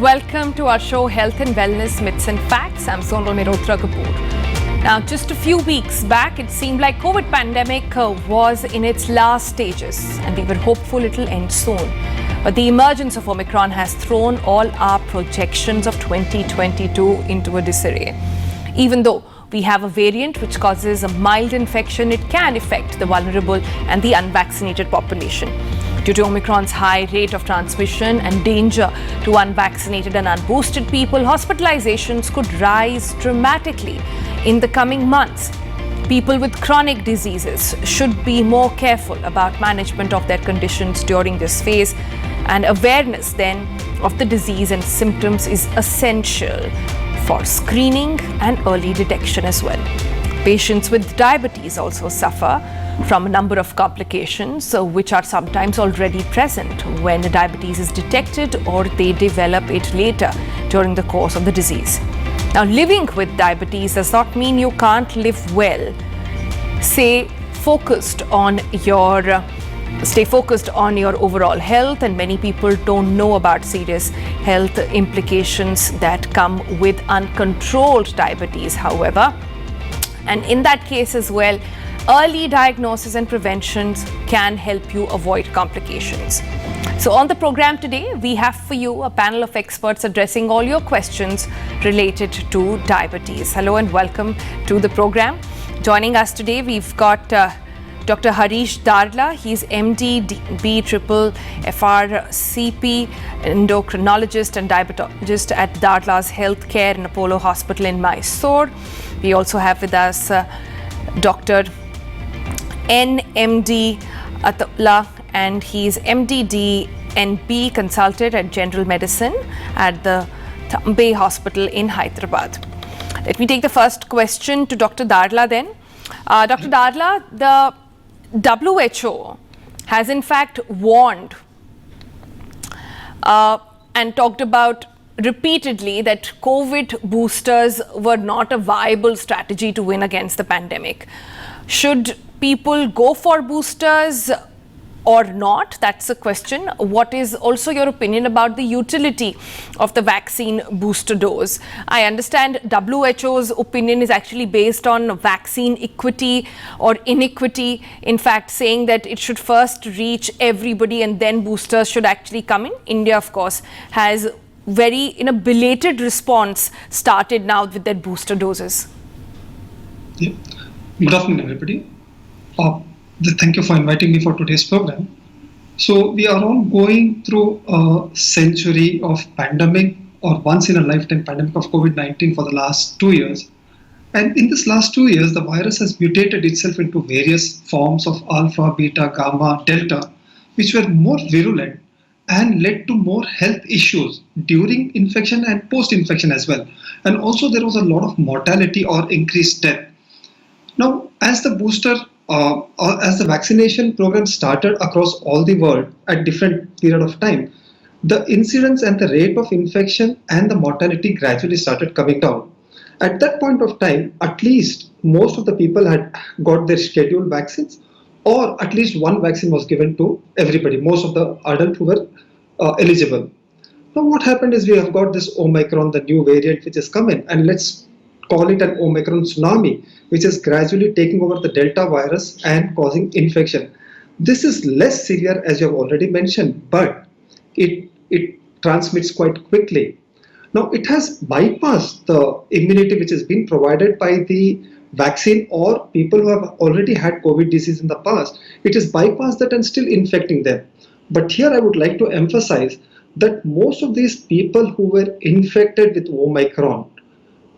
welcome to our show Health and Wellness Myths and Facts. I'm Sonal Mehrotra Kapoor. Now, just a few weeks back, it seemed like COVID pandemic was in its last stages and we were hopeful it'll end soon. But the emergence of Omicron has thrown all our projections of 2022 into a disarray. Even though we have a variant which causes a mild infection, it can affect the vulnerable and the unvaccinated population. Due to Omicron's high rate of transmission and danger to unvaccinated and unboosted people, hospitalizations could rise dramatically in the coming months. People with chronic diseases should be more careful about management of their conditions during this phase, and awareness then of the disease and symptoms is essential for screening and early detection as well. Patients with diabetes also suffer from a number of complications which are sometimes already present when diabetes is detected or they develop it later during the course of the disease. Now, living with diabetes does not mean you can't live well. Stay focused on your overall health, and many people don't know about serious health implications that come with uncontrolled diabetes, however. And in that case as well, early diagnosis and preventions can help you avoid complications. So on the program today, we have for you a panel of experts addressing all your questions related to diabetes. Hello and welcome to the program. Joining us today, we've got Dr. Harish Darla. He's MD, B FR CP, endocrinologist and diabetologist at Darla's Healthcare in Apollo Hospital in Mysore. We also have with us Dr. N MD Athaullah, and he's MD DNB consultant at General Medicine at the B Hospital in Hyderabad. Let me take the first question to Dr. Darla then. Dr. Darla, the WHO has in fact warned and talked about repeatedly that COVID boosters were not a viable strategy to win against the pandemic. Should people go for boosters or not? That's the question. What is also your opinion about the utility of the vaccine booster dose? I understand WHO's opinion is actually based on vaccine equity or inequity, in fact saying that it should first reach everybody and then boosters should actually come in. India, of course, has in a belated response started now with their booster doses. Yeah. Good afternoon, everybody. Thank you for inviting me for today's program. So we are all going through a century of pandemic or once in a lifetime pandemic of COVID-19 for the last 2 years. And in this last 2 years, the virus has mutated itself into various forms of alpha, beta, gamma, delta, which were more virulent and led to more health issues during infection and post-infection as well. And also there was a lot of mortality or increased death. Now, as the vaccination program started across all the world at different period of time, the incidence and the rate of infection and the mortality gradually started coming down. At that point of time, at least most of the people had got their scheduled vaccines, or at least one vaccine was given to everybody, most of the adults who were eligible. Now what happened is we have got this Omicron, the new variant which has come in, and let's call it an Omicron tsunami, which is gradually taking over the Delta virus and causing infection. This is less severe, as you have already mentioned, but it transmits quite quickly. Now it has bypassed the immunity which has been provided by the vaccine or people who have already had COVID disease in the past. It has bypassed that and still infecting them. But here I would like to emphasize that most of these people who were infected with Omicron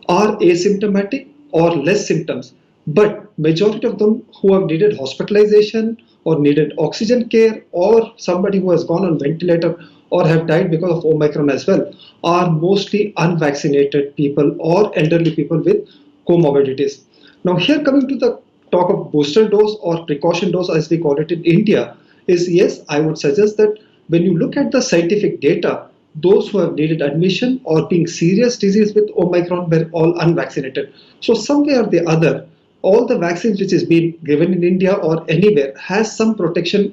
are asymptomatic or less symptoms, but majority of them who have needed hospitalization or needed oxygen care or somebody who has gone on ventilator or have died because of Omicron as well are mostly unvaccinated people or elderly people with comorbidities. Now here coming to the talk of booster dose or precaution dose as we call it in India is, yes, I would suggest that when you look at the scientific data, those who have needed admission or being serious disease with Omicron were all unvaccinated. So some way or the other, all the vaccines which is being given in India or anywhere has some protection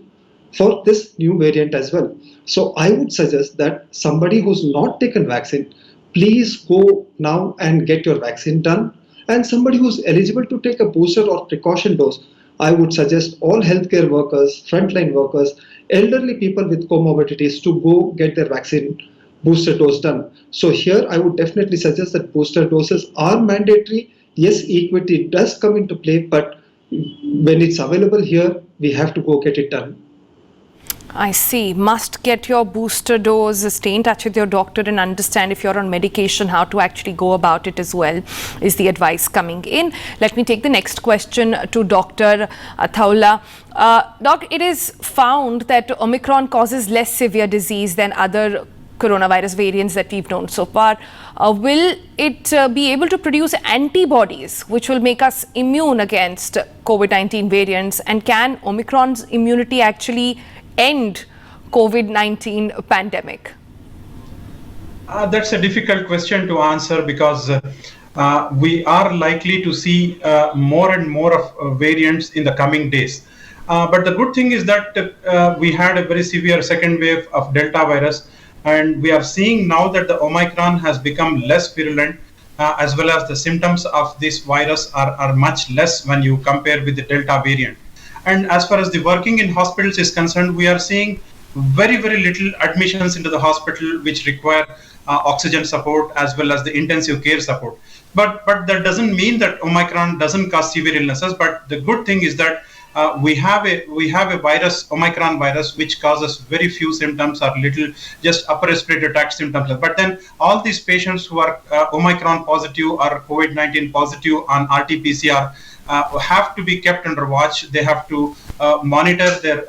for this new variant as well. So I would suggest that somebody who's not taken vaccine, please go now and get your vaccine done. And somebody who's eligible to take a booster or precaution dose, I would suggest all healthcare workers, frontline workers, elderly people with comorbidities to go get their vaccine booster dose done. So here I would definitely suggest that booster doses are mandatory. Yes, equity does come into play, but when it's available here, we have to go get it done. I see. Must get your booster dose, stay in touch with your doctor and understand if you're on medication, how to actually go about it as well, is the advice coming in. Let me take the next question to Dr. Athaullah. Doc, it is found that Omicron causes less severe disease than other coronavirus variants that we've known so far. Will it be able to produce antibodies which will make us immune against COVID-19 variants? And can Omicron's immunity actually end COVID-19 pandemic? That's a difficult question to answer because we are likely to see more and more of variants in the coming days. But the good thing is that we had a very severe second wave of Delta virus, and we are seeing now that the Omicron has become less virulent, as well as the symptoms of this virus are much less when you compare with the Delta variant. And as far as the working in hospitals is concerned, we are seeing very, very little admissions into the hospital which require oxygen support as well as the intensive care support. But that doesn't mean that Omicron doesn't cause severe illnesses. But the good thing is that we have a virus, Omicron virus, which causes very few symptoms or little, just upper respiratory tract symptoms. But then all these patients who are Omicron positive or COVID-19 positive on RT-PCR have to be kept under watch. They have to monitor their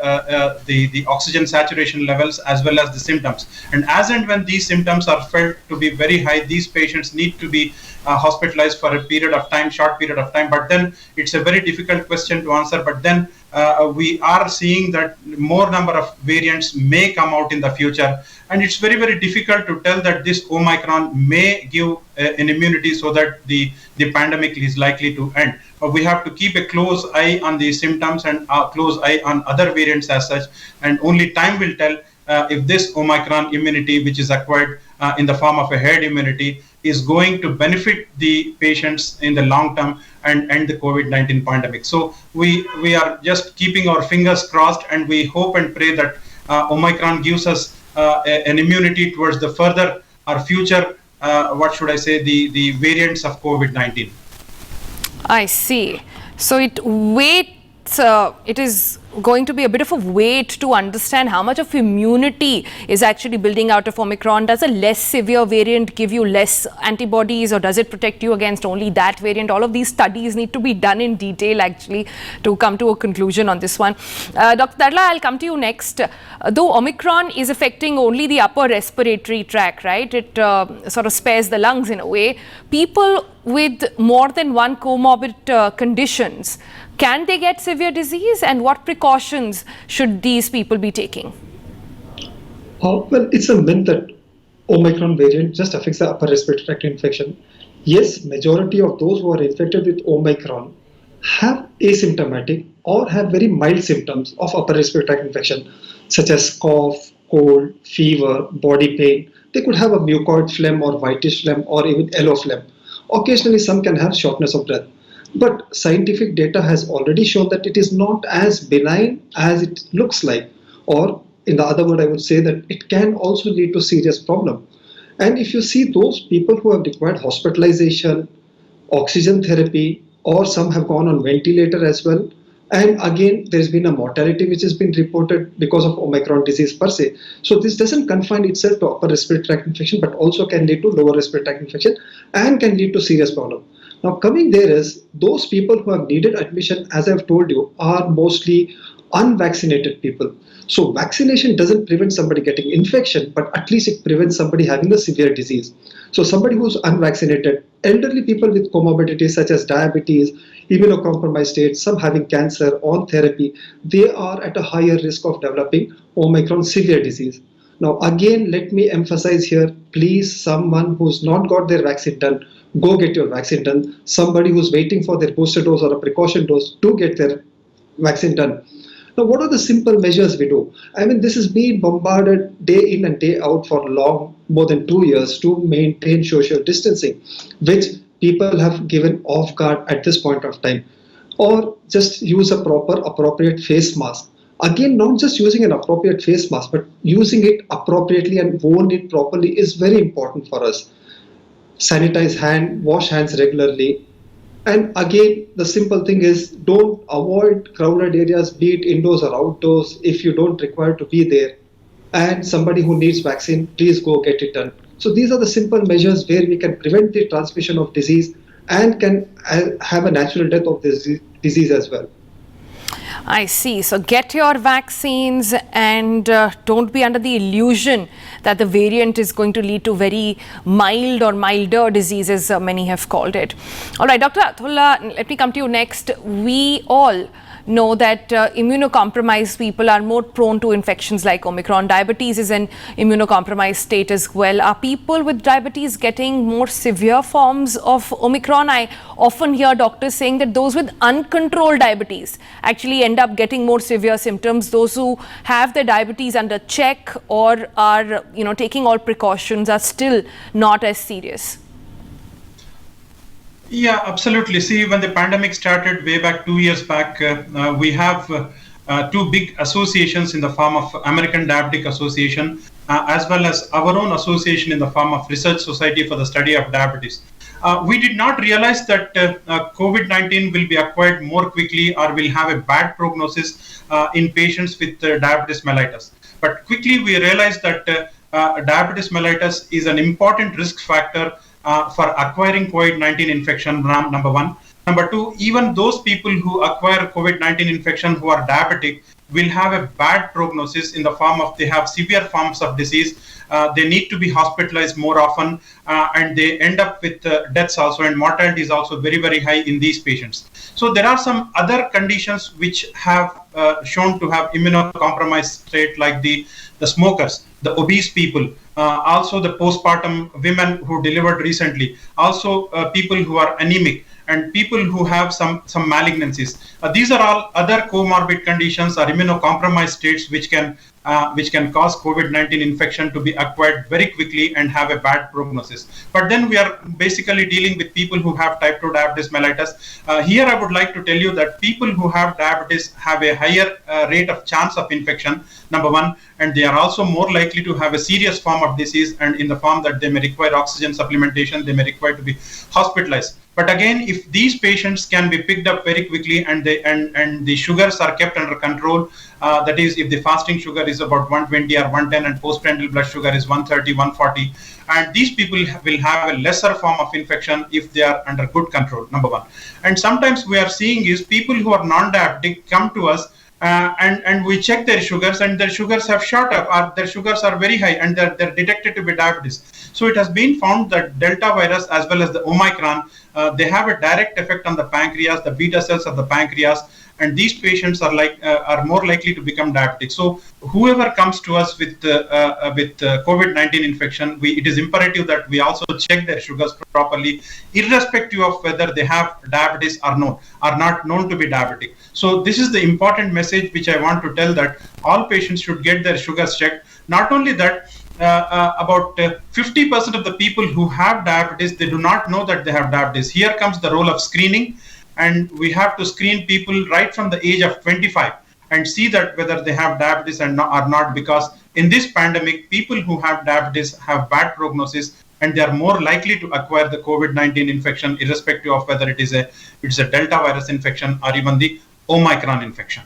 the oxygen saturation levels as well as the symptoms. And as and when these symptoms are felt to be very high, these patients need to be hospitalized for a period of time, short period of time. But then it's a very difficult question to answer. But then we are seeing that more number of variants may come out in the future. And it's very, very difficult to tell that this Omicron may give an immunity so that the pandemic is likely to end. But we have to keep a close eye on the symptoms and a close eye on other variants as such. And only time will tell if this Omicron immunity, which is acquired in the form of a herd immunity, is going to benefit the patients in the long term and end the COVID-19 pandemic. So we are just keeping our fingers crossed, and we hope and pray that Omicron gives us an immunity towards the further or future, the variants of COVID-19. I see. So it is going to be a bit of a wait to understand how much of immunity is actually building out of Omicron. Does a less severe variant give you less antibodies, or does it protect you against only that variant? All of these studies need to be done in detail actually to come to a conclusion on this one. Dr. Darla, I'll come to you next. Though Omicron is affecting only the upper respiratory tract, right? It sort of spares the lungs in a way. People with more than one comorbid conditions, can they get severe disease, and what precautions should these people be taking? Well, it's a myth that Omicron variant just affects the upper respiratory tract infection. Yes, majority of those who are infected with Omicron have asymptomatic or have very mild symptoms of upper respiratory tract infection, such as cough, cold, fever, body pain. They could have a mucoid phlegm or whitish phlegm or even yellow phlegm. Occasionally, some can have shortness of breath. But scientific data has already shown that it is not as benign as it looks like. Or in the other word, I would say that it can also lead to serious problem. And if you see those people who have required hospitalization, oxygen therapy, or some have gone on ventilator as well, and again, there's been a mortality which has been reported because of Omicron disease per se. So this doesn't confine itself to upper respiratory tract infection, but also can lead to lower respiratory tract infection and can lead to serious problem. Now coming there is, those people who have needed admission, as I've told you, are mostly unvaccinated people. So vaccination doesn't prevent somebody getting infection, but at least it prevents somebody having a severe disease. So somebody who's unvaccinated, elderly people with comorbidities such as diabetes, immunocompromised states, some having cancer, on therapy, they are at a higher risk of developing Omicron severe disease. Now again, let me emphasize here, please, someone who's not got their vaccine done, go get your vaccine done. Somebody who's waiting for their booster dose or a precaution dose, do get their vaccine done. Now, what are the simple measures we do? I mean, this has been bombarded day in and day out for more than 2 years to maintain social distancing, which people have given off guard at this point of time. Or just use a appropriate face mask. Again, not just using an appropriate face mask, but using it appropriately and worn it properly is very important for us. Sanitize wash hands regularly. And again, the simple thing is don't avoid crowded areas, be it indoors or outdoors, if you don't require to be there. And somebody who needs vaccine, please go get it done. So these are the simple measures where we can prevent the transmission of disease and can have a natural death of this disease as well. I see. So get your vaccines and don't be under the illusion that the variant is going to lead to very mild or milder diseases, many have called it. All right, Dr. Athaullah, let me come to you next. We all know that immunocompromised people are more prone to infections like Omicron. Diabetes is an immunocompromised state as well. Are people with diabetes getting more severe forms of Omicron? I often hear doctors saying that those with uncontrolled diabetes actually end up getting more severe symptoms. Those who have their diabetes under check or are, taking all precautions are still not as serious. Yeah, absolutely. See, when the pandemic started way back 2 years back, we have two big associations in the form of American Diabetic Association, as well as our own association in the form of Research Society for the Study of Diabetes. We did not realize that COVID-19 will be acquired more quickly or will have a bad prognosis in patients with diabetes mellitus. But quickly we realized that diabetes mellitus is an important risk factor for acquiring COVID-19 infection, number one. Number two, even those people who acquire COVID-19 infection who are diabetic will have a bad prognosis in the form of they have severe forms of disease. They need to be hospitalized more often and they end up with deaths also, and mortality is also very, very high in these patients. So there are some other conditions which have shown to have immunocompromised state, like the smokers, the obese people, also the postpartum women who delivered recently, also people who are anemic, and people who have some malignancies. These are all other comorbid conditions or immunocompromised states which can cause COVID-19 infection to be acquired very quickly and have a bad prognosis. But then we are basically dealing with people who have type 2 diabetes mellitus. Here I would like to tell you that people who have diabetes have a higher rate of chance of infection, number one, and they are also more likely to have a serious form of disease, and in the form that they may require oxygen supplementation, they may require to be hospitalized. But again, if these patients can be picked up very quickly and the sugars are kept under control, that is, if the fasting sugar is about 120 or 110 and postprandial blood sugar is 130, 140, and these people will have a lesser form of infection if they are under good control, number one. And sometimes we are seeing is people who are non-diabetic come to us and we check their sugars, and their sugars have shot up, or their sugars are very high, and they're detected to be diabetes. So it has been found that Delta virus as well as the OMICRON, they have a direct effect on the pancreas, the beta cells of the pancreas, and these patients are more likely to become diabetic. So whoever comes to us with COVID-19 infection, it is imperative that we also check their sugars properly, irrespective of whether they have diabetes or not known to be diabetic. So this is the important message which I want to tell, that all patients should get their sugars checked. Not only that, about 50% of the people who have diabetes, they do not know that they have diabetes. Here comes the role of screening, and we have to screen people right from the age of 25 and see that whether they have diabetes or not, because in this pandemic, people who have diabetes have bad prognosis, and they are more likely to acquire the COVID-19 infection, irrespective of whether it's a Delta virus infection or even the Omicron infection.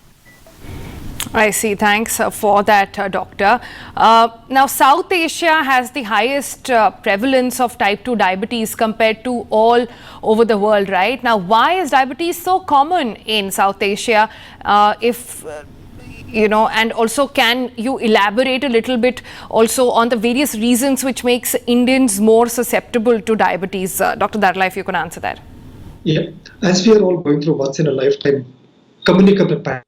I see. Thanks for that, Doctor. Now, South Asia has the highest prevalence of type 2 diabetes compared to all over the world, right? Now, why is diabetes so common in South Asia? And also, can you elaborate a little bit also on the various reasons which makes Indians more susceptible to diabetes? Dr. Darla, if you can answer that. Yeah, as we are all going through once in a lifetime communicable pandemic,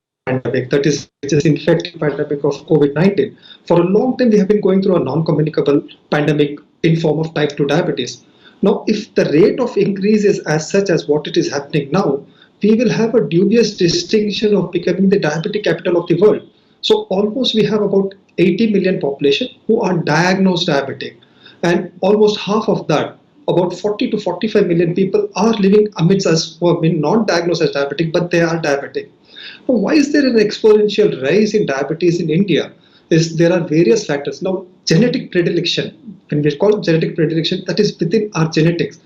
that is, which is infected pandemic of COVID-19. For a long time, we have been going through a non-communicable pandemic in form of type 2 diabetes. Now, if the rate of increase is as such as what it is happening now, we will have a dubious distinction of becoming the diabetic capital of the world. So almost we have about 80 million population who are diagnosed diabetic, and almost half of that, about 40 to 45 million people are living amidst us who have been not diagnosed as diabetic, but they are diabetic. Now, why is there an exponential rise in diabetes in India? There are various factors. Now, genetic predilection, when we call genetic predilection, that is within our genetics.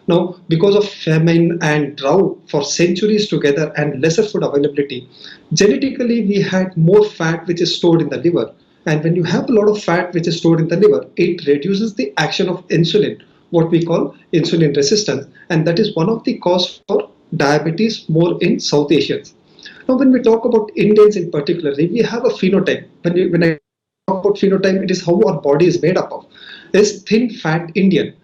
Now, because of famine and drought for centuries together and lesser food availability, genetically we had more fat which is stored in the liver. And when you have a lot of fat which is stored in the liver, it reduces the action of insulin, what we call insulin resistance. And that is one of the causes for diabetes more in South Asians. Now, when we talk about Indians in particular, we have a phenotype. When I talk about phenotype, it is how our body is made up of. Is thin, fat Indian.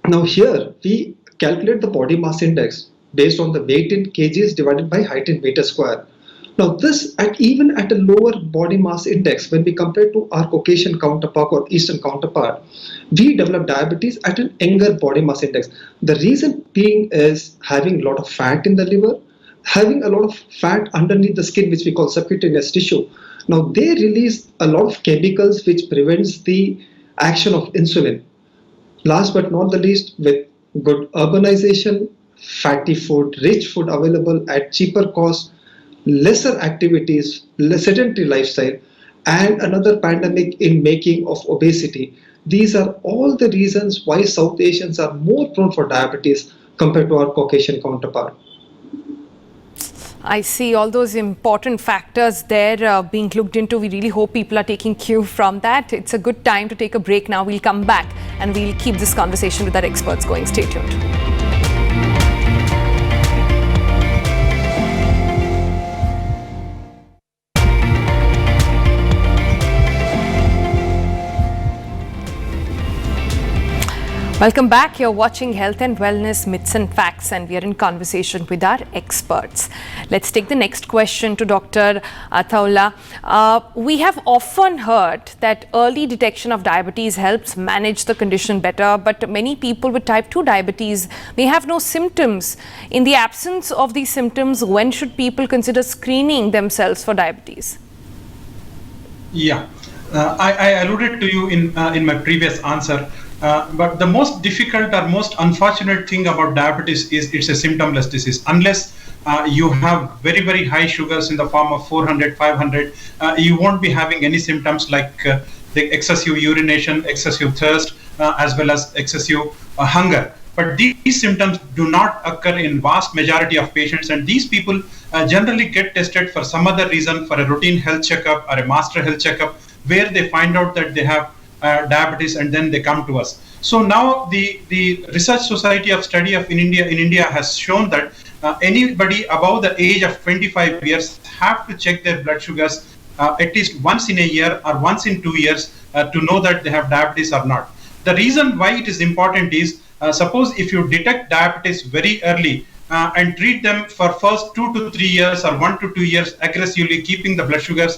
Now here, we calculate the body mass index based on the weight in kgs divided by height in meter square. Now this, even at a lower body mass index, when we compare to our Caucasian counterpart or Eastern counterpart, we develop diabetes at an younger body mass index. The reason being is having a lot of fat in the liver, having a lot of fat underneath the skin, which we call subcutaneous tissue. Now they release a lot of chemicals which prevents the action of insulin. Last but not the least, with good urbanization, fatty food, rich food available at cheaper cost, lesser activities, sedentary lifestyle, and another pandemic in making of obesity. These are all the reasons why South Asians are more prone for diabetes compared to our Caucasian counterpart. I see all those important factors there being looked into. We really hope people are taking cue from that. It's a good time to take a break now. We'll come back and we'll keep this conversation with our experts going. Stay tuned. Welcome back. You're watching Health and Wellness Myths and Facts, and we are in conversation with our experts. Let's take the next question to Dr. Athaullah. We have often heard that early detection of diabetes helps manage the condition better, but many people with type 2 diabetes may have no symptoms. In the absence of these symptoms, when should people consider screening themselves for diabetes? Yeah, I alluded to you in my previous answer. But the most difficult or most unfortunate thing about diabetes is it's a symptomless disease. Unless you have very, very high sugars in the form of 400, 500, you won't be having any symptoms like the excessive urination, excessive thirst, as well as excessive hunger. But these symptoms do not occur in vast majority of patients, and these people generally get tested for some other reason, for a routine health checkup or a master health checkup, where they find out that they have diabetes, and then they come to us. So now the Research Society of Study of in India has shown that anybody above the age of 25 years have to check their blood sugars at least once in a year or once in 2 years to know that they have diabetes or not. The reason why it is important is suppose if you detect diabetes very early and treat them for first 2 to 3 years or 1 to 2 years aggressively, keeping the blood sugars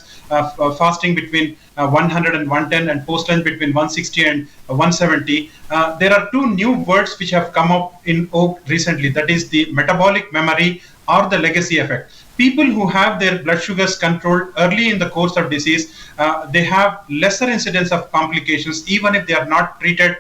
fasting between 100 and 110 and post-lunch between 160 and 170. There are two new words which have come up in OAK recently, that is the metabolic memory or the legacy effect. People who have their blood sugars controlled early in the course of disease, they have lesser incidence of complications even if they are not treated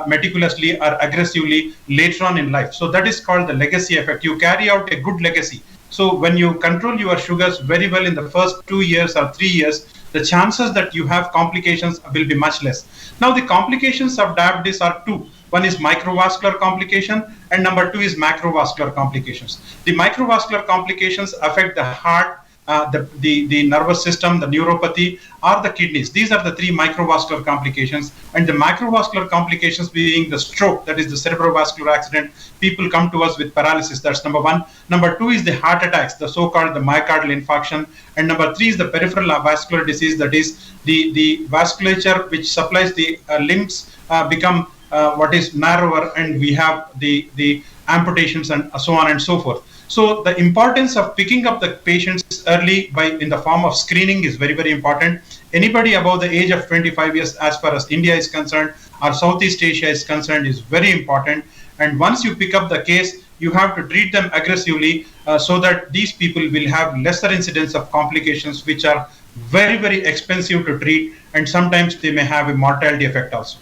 meticulously or aggressively later on in life. So that is called the legacy effect. You carry out a good legacy. So when you control your sugars very well in the first 2 years or 3 years, the chances that you have complications will be much less. Now the complications of diabetes are two. One is microvascular complication and number two is macrovascular complications. The microvascular complications affect the heart, the nervous system, the neuropathy, or the kidneys. These are the three microvascular complications. And the macrovascular complications being the stroke, that is the cerebrovascular accident. People come to us with paralysis. That's number one. Number two is the heart attacks, the so-called the myocardial infarction. And number three is the peripheral vascular disease, that is the vasculature which supplies the limbs become what is narrower, and we have the amputations and so on and so forth. So the importance of picking up the patients early in the form of screening is very, very important. Anybody above the age of 25 years, as far as India is concerned, or Southeast Asia is concerned, is very important. And once you pick up the case, you have to treat them aggressively so that these people will have lesser incidence of complications, which are very, very expensive to treat, and sometimes they may have a mortality effect also.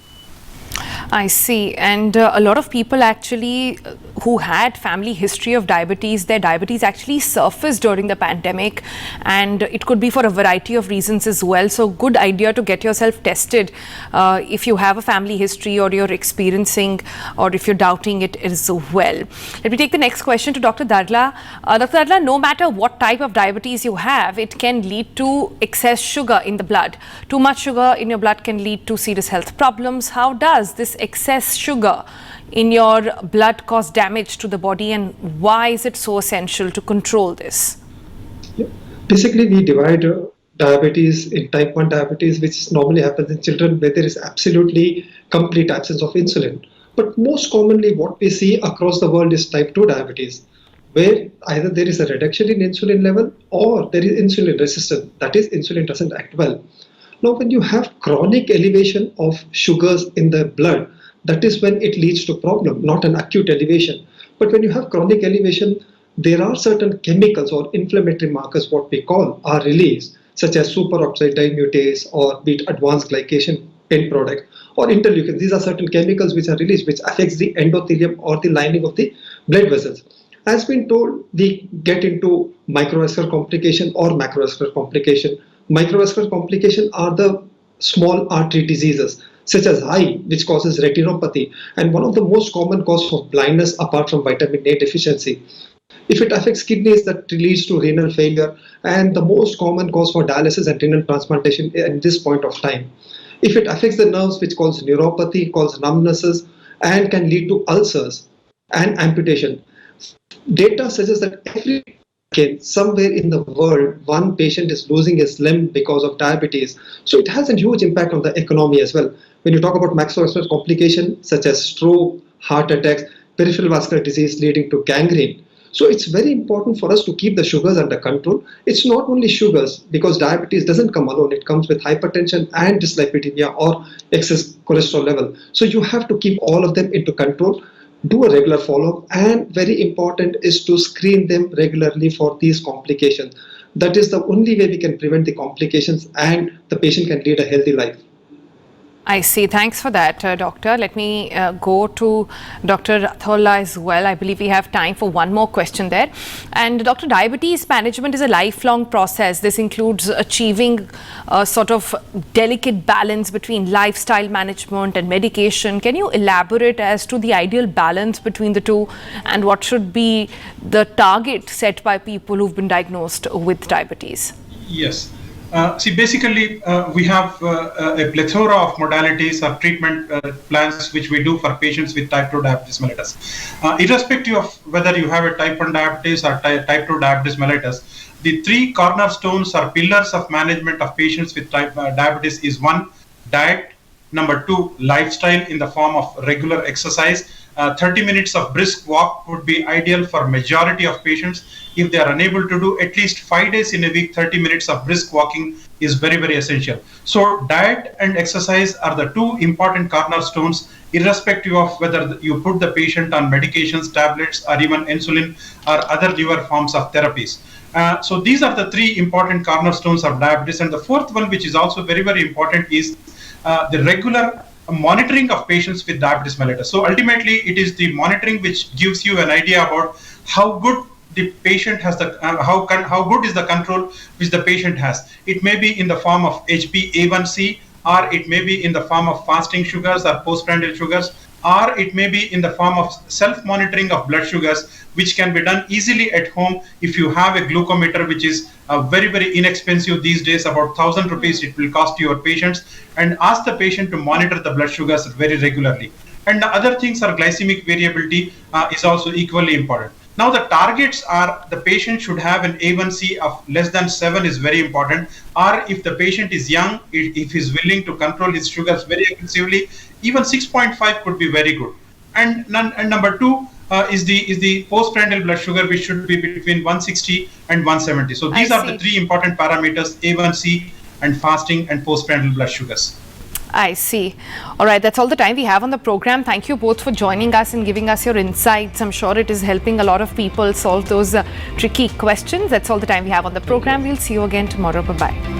I see. And a lot of people actually who had family history of diabetes, their diabetes actually surfaced during the pandemic, and it could be for a variety of reasons as well. So good idea to get yourself tested if you have a family history or you're experiencing or if you're doubting it as well. Let me take the next question to Dr. Darla. Dr. Darla, no matter what type of diabetes you have, it can lead to excess sugar in the blood. Too much sugar in your blood can lead to serious health problems. How does this excess sugar in your blood cause damage to the body, and why is it so essential to control this? Yeah. Basically, we divide diabetes in type 1 diabetes, which normally happens in children where there is absolutely complete absence of insulin. But most commonly what we see across the world is type 2 diabetes, where either there is a reduction in insulin level or there is insulin resistance, that is, insulin doesn't act well. Now, when you have chronic elevation of sugars in the blood, that is when it leads to problem, not an acute elevation. But when you have chronic elevation, there are certain chemicals or inflammatory markers, what we call, are released, such as superoxide dismutase or be it advanced glycation end product or interleukins. These are certain chemicals which are released, which affects the endothelium or the lining of the blood vessels. As been told, we get into microvascular complication or macrovascular complication. Microvascular complication are the small artery diseases such as eye, which causes retinopathy, and one of the most common causes of blindness apart from vitamin A deficiency. If it affects kidneys, that leads to renal failure, and the most common cause for dialysis and renal transplantation at this point of time. If it affects the nerves, which causes neuropathy, causes numbnesses, and can lead to ulcers and amputation. Data suggests that every somewhere in the world, one patient is losing his limb because of diabetes. So it has a huge impact on the economy as well. When you talk about macrovascular complications such as stroke, heart attacks, peripheral vascular disease leading to gangrene. So it's very important for us to keep the sugars under control. It's not only sugars, because diabetes doesn't come alone. It comes with hypertension and dyslipidemia or excess cholesterol level. So you have to keep all of them into control. Do a regular follow-up, and very important is to screen them regularly for these complications. That is the only way we can prevent the complications and the patient can lead a healthy life. I see. Thanks for that, Doctor. Let me go to Dr. Athaullah as well. I believe we have time for one more question there. And Dr. Diabetes management is a lifelong process. This includes achieving a sort of delicate balance between lifestyle management and medication. Can you elaborate as to the ideal balance between the two, and what should be the target set by people who've been diagnosed with diabetes? Yes. Basically, we have a plethora of modalities or treatment plans which we do for patients with type 2 diabetes mellitus. Irrespective of whether you have a type 1 diabetes or type 2 diabetes mellitus, the three cornerstones or pillars of management of patients with type diabetes is: one, diet; number two, lifestyle in the form of regular exercise. 30 minutes of brisk walk would be ideal for majority of patients. If they are unable to do, at least 5 days in a week, 30 minutes of brisk walking is very, very essential. So diet and exercise are the two important cornerstones, irrespective of whether you put the patient on medications, tablets, or even insulin or other newer forms of therapies. So these are the three important cornerstones of diabetes. And the fourth one, which is also very, very important, is the regular monitoring of patients with diabetes mellitus. So ultimately, it is the monitoring which gives you an idea about how good the patient has how good is the control which the patient has. It may be in the form of HbA1c, or it may be in the form of fasting sugars or postprandial sugars, or it may be in the form of self-monitoring of blood sugars, which can be done easily at home if you have a glucometer, which is very, very inexpensive these days, about 1,000 rupees it will cost your patients, and ask the patient to monitor the blood sugars very regularly. And the other things are glycemic variability is also equally important. Now the targets are the patient should have an A1C of less than 7 is very important, or if the patient is young, if he's willing to control his sugars very aggressively, even 6.5 could be very good. And number two is the postprandial blood sugar, which should be between 160 and 170. So these are the three important parameters: A1C and fasting and postprandial blood sugars. I see. All right, that's all the time we have on the program. Thank you both for joining us and giving us your insights. I'm sure it is helping a lot of people solve those tricky questions. That's all the time we have on the program. We'll see you again tomorrow. Bye-bye.